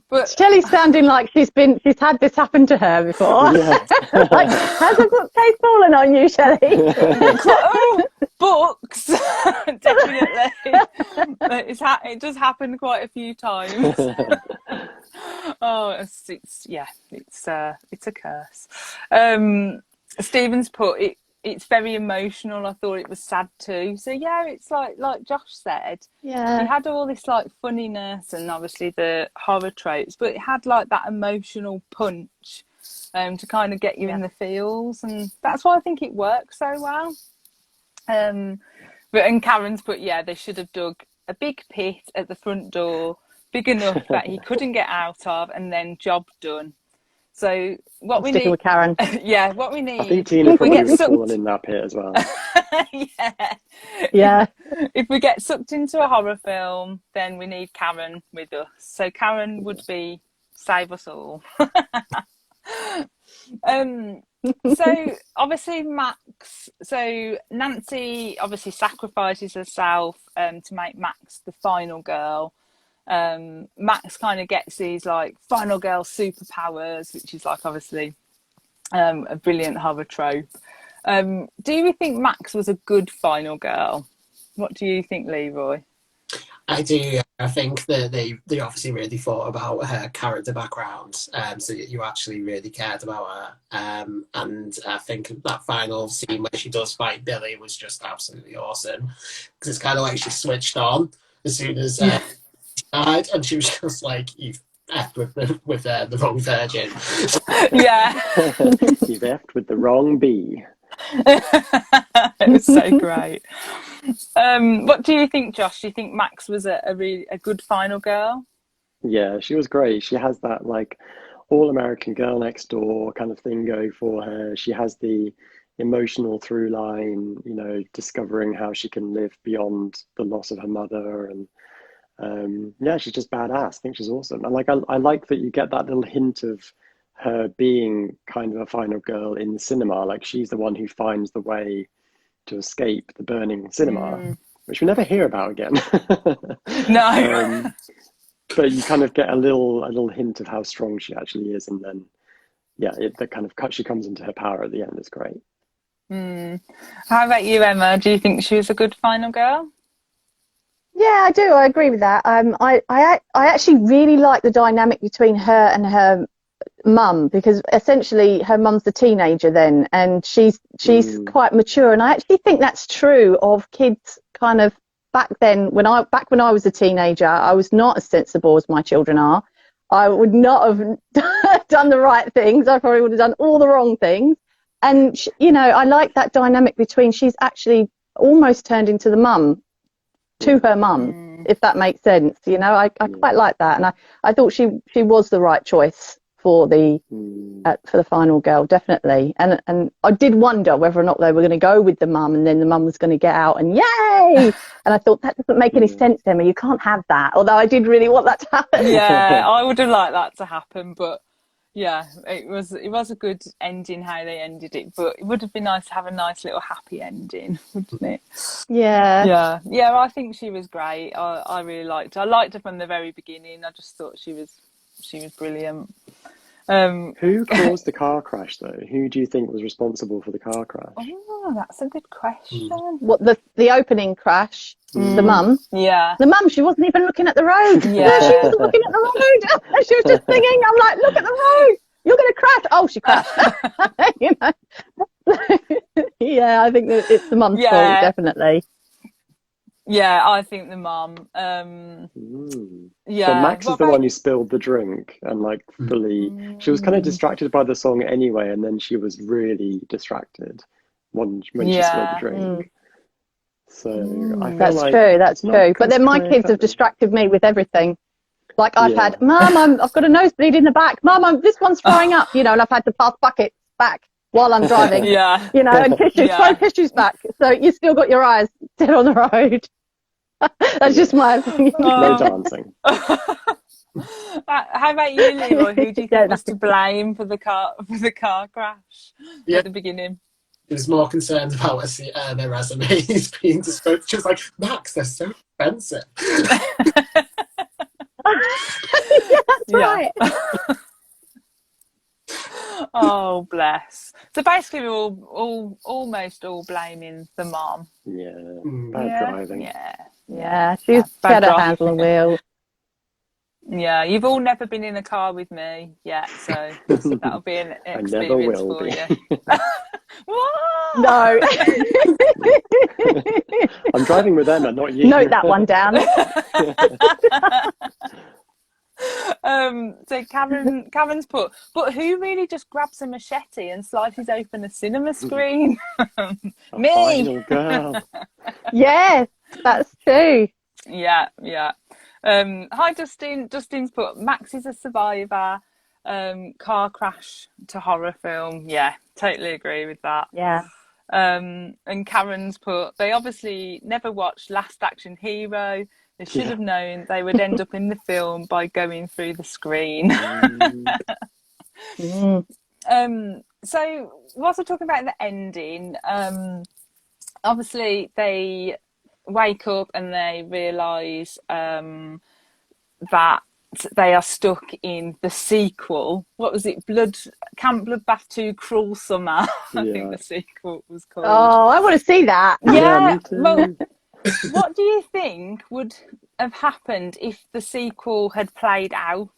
But Shelley's sounding like she's had this happen to her before. Like, has a bookcase fallen on you, Shelley? Books, definitely. It does happen quite a few times. It's a curse. Stephen's put it's very emotional. I thought it was sad too. So yeah, it's like Josh said, Yeah. it had all this like funniness and obviously the horror tropes, but it had like that emotional punch to kind of get you in the feels, and that's why I think it works so well. And Karen's put, yeah, they should have dug a big pit at the front door, big enough that he couldn't get out of, and then job done. So what we Sticking need, with Karen. yeah, what we need. I think Tina probably would have sucked... fallen in that pit as well. Yeah. If we get sucked into a horror film, then we need Karen with us. So Karen would be save us all. So obviously so Nancy obviously sacrifices herself to make Max the final girl. Max kind of gets these like final girl superpowers, which is like obviously a brilliant horror trope. Do you think Max was a good final girl? What do you think, Leroy? I do. I think that they obviously really thought about her character background, so you actually really cared about her. And I think that final scene where she does fight Billy was just absolutely awesome, because it's kind of like she switched on as soon as she died, and she was just like, "You've effed with the wrong virgin." Yeah, You've effed with the wrong bee. It was so great. What do you think, Josh? Do you think Max was a really good final girl? Yeah, she was great. She has that like all American girl next door kind of thing going for her. She has the emotional through line, you know, discovering how she can live beyond the loss of her mother, and yeah, she's just badass. I think she's awesome. And like I like that you get that little hint of her being kind of a final girl in the cinema. Like she's the one who finds the way to escape the burning cinema, which we never hear about again. No. But you kind of get a little hint of how strong she actually is, and then yeah, the kind of she comes into her power at the end is great. How about you, Emma? Do you think she was a good final girl? Yeah, I do. I agree with that. I actually really like the dynamic between her and her mum, because essentially her mum's the teenager then, and she's quite mature, and I actually think that's true of kids kind of back then. When I was a teenager, I was not as sensible as my children are. I would not have done the right things. I probably would have done all the wrong things. And you know, I like that dynamic between, she's actually almost turned into the mum to her mum, if that makes sense. You know, I quite like that, and I thought she was the right choice for the final girl, definitely. And I did wonder whether or not they were going to go with the mum, and then the mum was going to get out and yay. And I thought, that doesn't make any sense, Emma. You can't have that. Although I did really want that to happen. Yeah, I would have liked that to happen, but yeah, it was a good ending how they ended it. But it would have been nice to have a nice little happy ending, wouldn't it? Yeah. Yeah. I think she was great. I really liked her. I liked her from the very beginning. I just thought she was brilliant. Who caused the car crash though? Who do you think was responsible for the car crash? Oh, that's a good question. What, the opening crash? The mum? Yeah. The mum, she wasn't even looking at the road. Yeah. No, she wasn't looking at the road. She was just singing. I'm like, look at the road. You're going to crash. Oh, she crashed. You know. Yeah, I think that it's the mum's fault, definitely. Yeah, I think the mum. Yeah. So Max is the one who spilled the drink, and like fully, she was kind of distracted by the song anyway, and then she was really distracted when she spilled the drink. So I feel that's like true. That's true. But then my kids have distracted me with everything. Like I've had, Mum, I've got a nosebleed in the back. Mum, this one's throwing up. You know, and I've had to pass buckets back while I'm driving. Yeah. You know, and tissues, throw tissues back. So you still got your eyes dead on the road. That's just my opinion. No dancing. How about you, Leroy? Who do you think was to blame for the car crash at the beginning? He was more concerned about their resumes being disposed. She was like, Max, they're so expensive. That's right. Oh, bless. So basically, we're almost all blaming the mom. Yeah, bad driving. Yeah, she's better hands on the wheel. Yeah, you've all never been in a car with me yet, so that'll be an experience for you. What? No. I'm driving with Emma, not you. Note that one down. So Karen's put, but who really just grabs a machete and slices open a cinema screen? A Me. final girl. Yes, that's true. Yeah. Hi, Justin. Justin's put, Max is a survivor. Car crash to horror film. Yeah, totally agree with that. Yeah. And Karen's put, they obviously never watched Last Action Hero. They should have known they would end up in the film by going through the screen. So whilst we're talking about the ending, obviously they wake up and they realise that they are stuck in the sequel. What was it? Camp Bloodbath 2 Cruel Summer. I think the sequel was called. Oh, I want to see that. Yeah. Me too. Well, what do you think would have happened if the sequel had played out?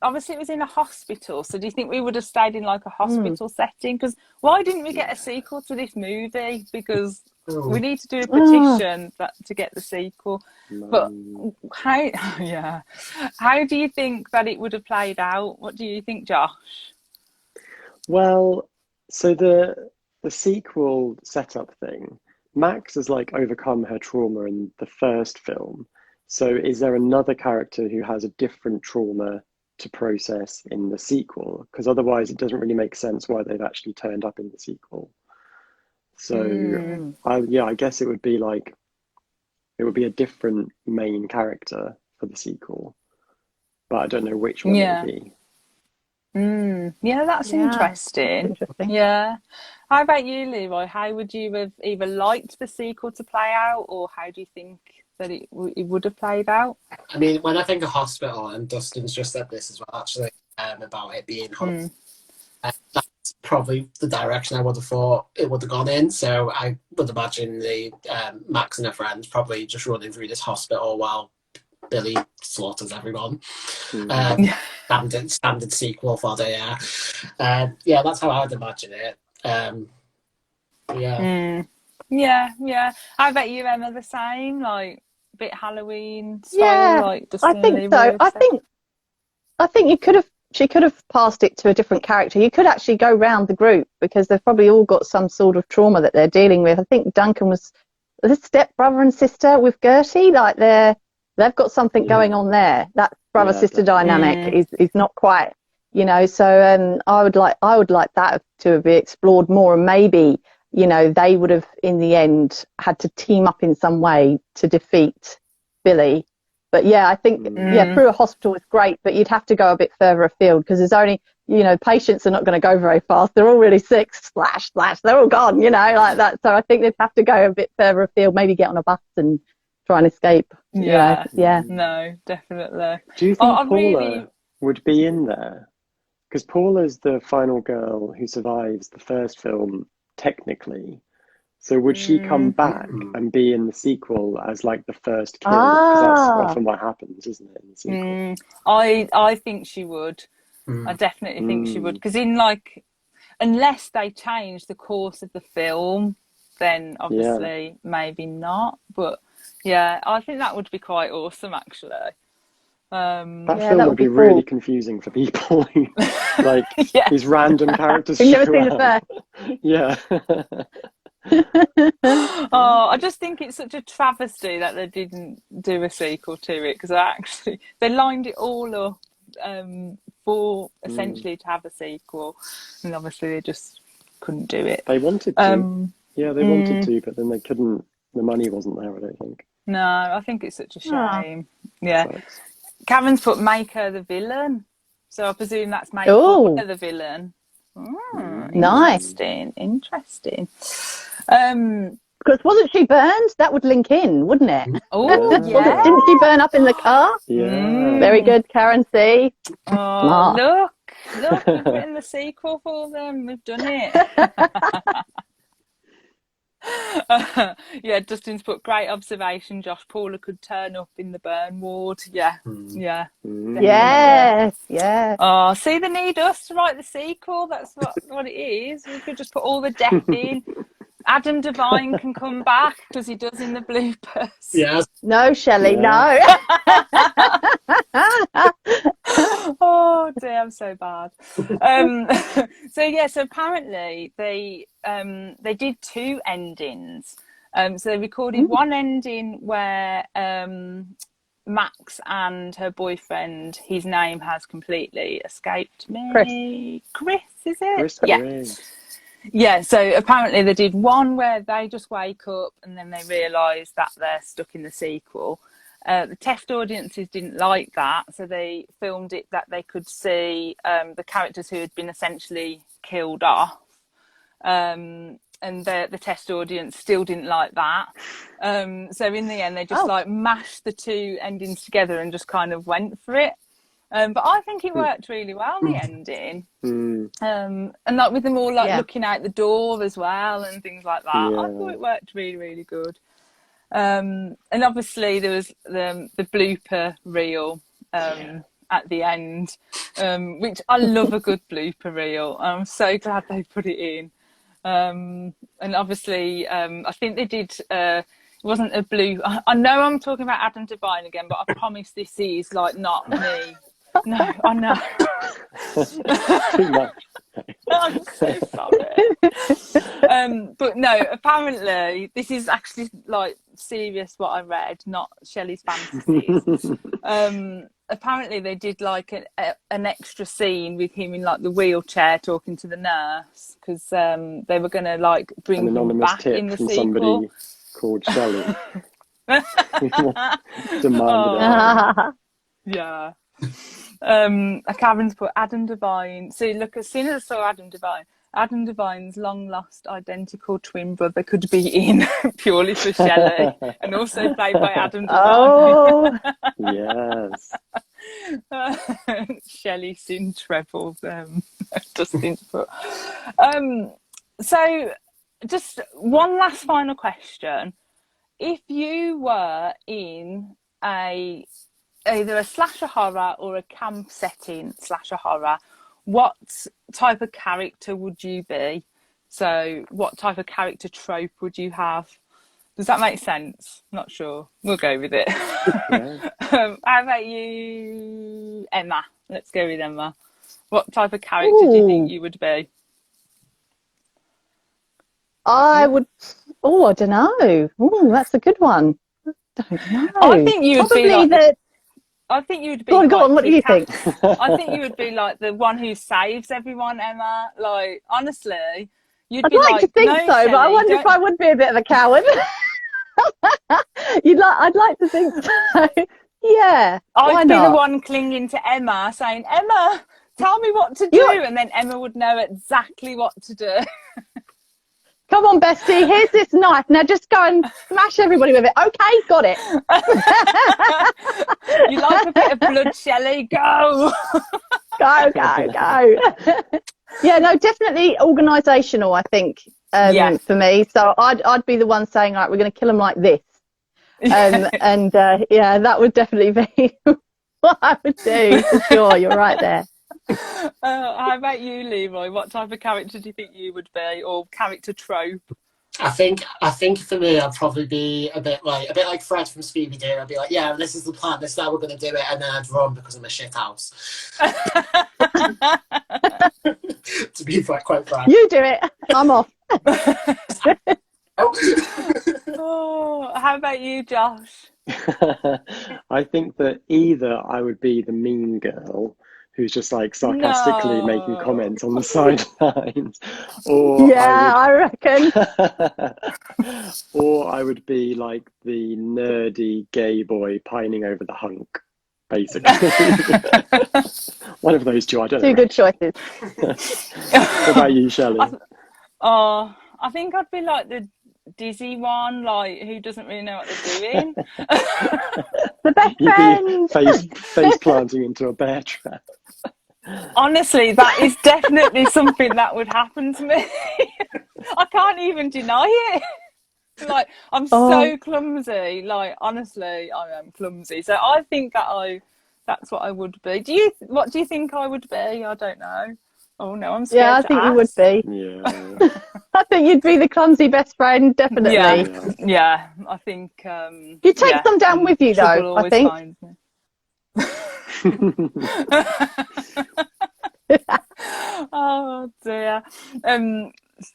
Obviously it was in a hospital, so do you think we would have stayed in like a hospital setting? Because why didn't we get a sequel to this movie? Because we need to do a petition to get the sequel. But how do you think that it would have played out? What do you think, Josh? Well, so the sequel setup thing, Max has like overcome her trauma in the first film. So is there another character who has a different trauma to process in the sequel? Because otherwise it doesn't really make sense why they've actually turned up in the sequel. So I guess it would be a different main character for the sequel, but I don't know which one it would be. Yeah, that's interesting. Yeah. How about you, Leroy? How would you have either liked the sequel to play out, or how do you think that it would have played out? I mean, when I think of hospital, and Dustin's just said this as well, actually, about it being that's probably the direction I would have thought it would have gone in. So I would imagine the Max and her friends probably just running through this hospital while Billy slaughters everyone. Standard sequel for the yeah, that's how I would imagine it. Yeah. How about you, Emma? The same, like bit Halloween style, like Dustin I think so. I think she could have passed it to a different character. You could actually go round the group because they've probably all got some sort of trauma that they're dealing with. I think Duncan was the step brother and sister with Gertie, like they've got something going on there. That brother sister dynamic is not quite, so I would like that to be explored more, and maybe they would have in the end had to team up in some way to defeat Billy. But yeah, I think through a hospital is great, but you'd have to go a bit further afield because there's only patients are not going to go very fast. They're all really sick, splash, they're all gone, like that. So I think they'd have to go a bit further afield, maybe get on a bus and try and escape. Yeah. No, definitely. Do you think Paula would be in there? Because Paula's the final girl who survives the first film, technically. So would she come back and be in the sequel as like the first kill? Because that's often what happens, isn't it, in the sequel? I think she would. I definitely think she would. Because unless they change the course of the film, then obviously maybe not. But yeah, I think that would be quite awesome, actually. That film would be really confusing for people. Like these random characters. You've never seen the first. Yeah. I just think it's such a travesty that they didn't do a sequel to it, because they lined it all up for essentially to have a sequel, and obviously they just couldn't do it. They wanted to. They wanted to, but then they couldn't. The money wasn't there, I don't think. No, I think it's such a shame. Yeah. Sucks. Karen's put make her the villain, so I presume that's make her the villain. Nice. Interesting. Because wasn't she burned? That would link in, wouldn't it? Oh, yeah. Didn't she burn up in the car? Yeah. Very good, Karen C. Oh, look, we've written the sequel for them. We've done it. Yeah, Dustin's put great observation, Josh. Paula could turn up in the burn ward. Yeah, yeah. Yes, yeah. Oh, see, they need us to write the sequel. That's what it is. We could just put all the death in. Adam Devine can come back because he does in the bloopers. Yeah. No, Shelley, no. Oh dear, I'm so bad. So apparently they did two endings. So they recorded one ending where Max and her boyfriend, his name has completely escaped me. Chris, is it? Chris, yeah. Yeah, so apparently they did one where they just wake up and then they realise that they're stuck in the sequel. The test audiences didn't like that, so they filmed it that they could see the characters who had been essentially killed off. And the test audience still didn't like that. So in the end, they just mashed the two endings together and just kind of went for it. But I think it worked really well, the ending. And like with them all looking out the door as well and things like that. I thought it worked really, really good. And obviously there was the blooper reel at the end, which I love a good blooper reel. I'm so glad they put it in. And obviously I think they did it wasn't a blue. I know I'm talking about Adam Devine again, but I promise this is like not me. No, I know. Too much. I'm so sorry. But no, apparently this is actually like serious what I read, not Shelley's fantasies. Apparently they did like an extra scene with him in like the wheelchair talking to the nurse because they were going to like bring him back in the sequel. Somebody called Shelley. Demanded Yeah. Karen's put Adam Devine. See, look, as soon as I saw Adam Devine's long lost identical twin brother could be in purely for Shelley and also played by Adam Devine. Oh, yes. Shelley sin trebles. Dustin's put. So, just one last final question: if you were in either a slasher horror or a camp setting slasher horror, what type of character would you be? So what type of character trope would you have? Does that make sense? Not sure. We'll go with it. Yeah. How about you, Emma? Let's go with Emma. What type of character do you think you would be? I would. Oh, I don't know. Oh, that's a good one. I don't know. I think you would be like I think you would be. Go on. What do you think? I think you would be like the one who saves everyone, Emma. Like honestly, you'd I'd be like to think no, so, Shelley, but I wonder if I would be a bit of a coward. I'd like to think so. Yeah. I'd be the one clinging to Emma, saying, "Emma, tell me what to do," and then Emma would know exactly what to do. Come on, bestie, here's this knife. Now just go and smash everybody with it. Okay, got it. You like a bit of blood, Shelley? Go. Go. Yeah, no, definitely organisational, I think, for me. So I'd be the one saying, all right, we're going to kill them like this. And that would definitely be what I would do, for sure. You're right there. How about you, Leroy? What type of character do you think you would be, or character trope? I think for me, I'd probably be a bit like Fred from Scooby Doo. I'd be like, yeah, this is the plan. This is how we're going to do it, and then I'd run because I'm a shit house. To be quite frank. You do it. I'm off. Oh, how about you, Josh? I think that either I would be the mean girl who's just like sarcastically making comments on the sidelines, or I reckon. or I would be like the nerdy gay boy pining over the hunk, basically. One of those two, I don't know. Two good choices. What about you, Shelley? I think I'd be like the dizzy one, like who doesn't really know what they're doing. The best friend. Face planting into a bear trap. Honestly, that is definitely something that would happen to me. I can't even deny it. Like, I'm so clumsy. Like, honestly, I am clumsy. So I think that's what I would be. What do you think I would be? I don't know. Oh no, I'm scared Yeah, I to think ask. you would be. Yeah. I think you'd be the clumsy best friend, definitely. Yeah. I think. You take some down with you, trouble though, I always think. finds me. Oh dear.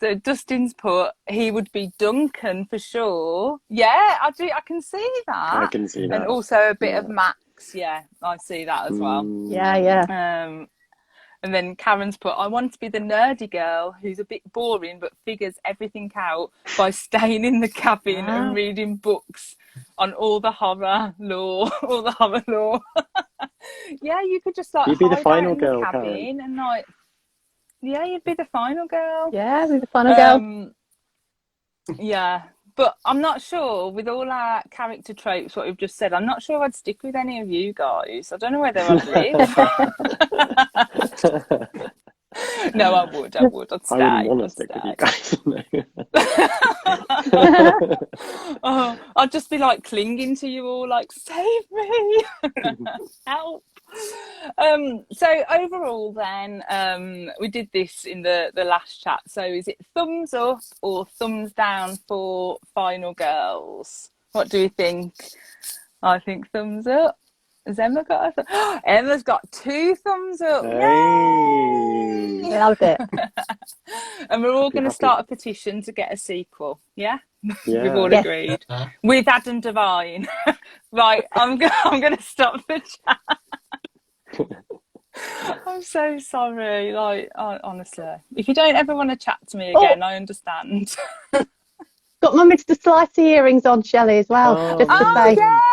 So Dustin's put he would be Duncan for sure. Yeah, I do. I can see that. I can see that. And also a bit of Max. Yeah, I see that as well. Yeah. And then Karen's put, I want to be the nerdy girl who's a bit boring but figures everything out by staying in the cabin and reading books on all the horror lore. Yeah, you could just like You'd be the hide final out in girl, the cabin Karen. and like, yeah, you'd be the final girl. Yeah, be the final girl. Yeah, but I'm not sure with all our character tropes, what we've just said, I'm not sure I'd stick with any of you guys. I don't know whether I'd live. No, I would. I'd stay. I wouldn't want to stick with you guys. Oh, I'd just be like clinging to you all, like, save me, help. So overall, then, we did this in the last chat. So is it thumbs up or thumbs down for Final Girls? What do we think? I think thumbs up. Has Emma got a Emma's got 2 thumbs up. Hey. Loved it. And we're all going to start a petition to get a sequel. Yeah? Yeah. We've all agreed. With Adam Devine. Right, I'm going to stop the chat. I'm so sorry. Like, honestly, if you don't ever want to chat to me again, I understand. Got my Mr. Slicey earrings on, Shelley, as well. Just to say. Yeah!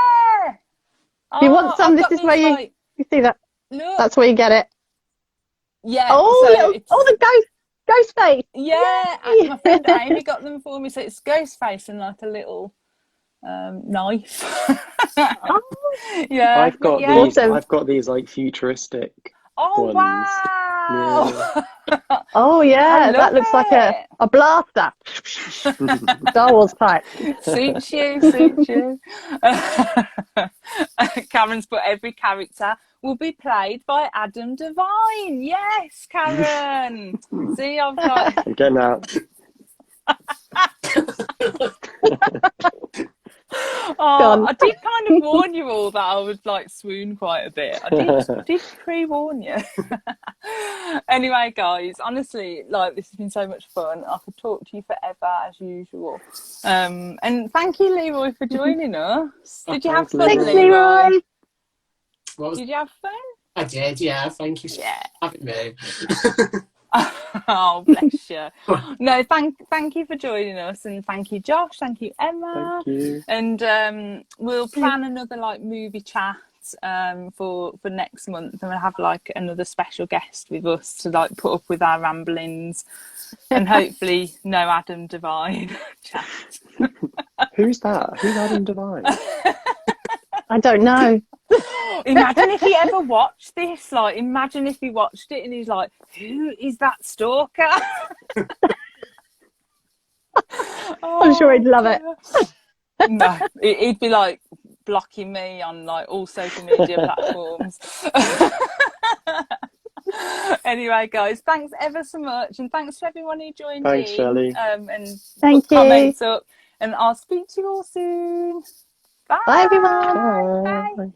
If you want some, this is where you see that. Look. That's where you get it. Yeah. Oh, so the ghost face. Yeah, my friend Amy got them for me. So it's ghost face and like a little knife. Yeah. I've got these. I've got these like futuristic. Oh ones. wow! Yeah. Oh yeah, that looks like a blaster. Star Wars type. Suits you. Cameron's put every character will be played by Adam Devine. Yes, Karen. See, I've got. I'm getting out. I did kind of warn you all that I would like swoon quite a bit. I did pre-warn you. Anyway, guys, honestly, like this has been so much fun. I could talk to you forever as usual. And thank you, Leroy, for joining us. Did you have fun, Thanks, Leroy? Did you have fun? I did, yeah. Thank you for having me. Oh, bless you. No, thank you for joining us, and thank you, Josh. Thank you, Emma. Thank you. And we'll plan another like movie chat for next month, and we'll have like another special guest with us to like put up with our ramblings, and hopefully no Adam Devine chat. Who's that? Who's Adam Devine? I don't know. Imagine if he ever watched this. Like, imagine if he watched it and he's like, "Who is that stalker?" I'm sure he'd love it. No, he'd be like blocking me on like all social media platforms. Anyway, guys, thanks ever so much, and thanks to everyone who joined in. Thanks, Shelley. And Thank put you. comments up, and I'll speak to you all soon. Bye. Bye, everyone. Bye.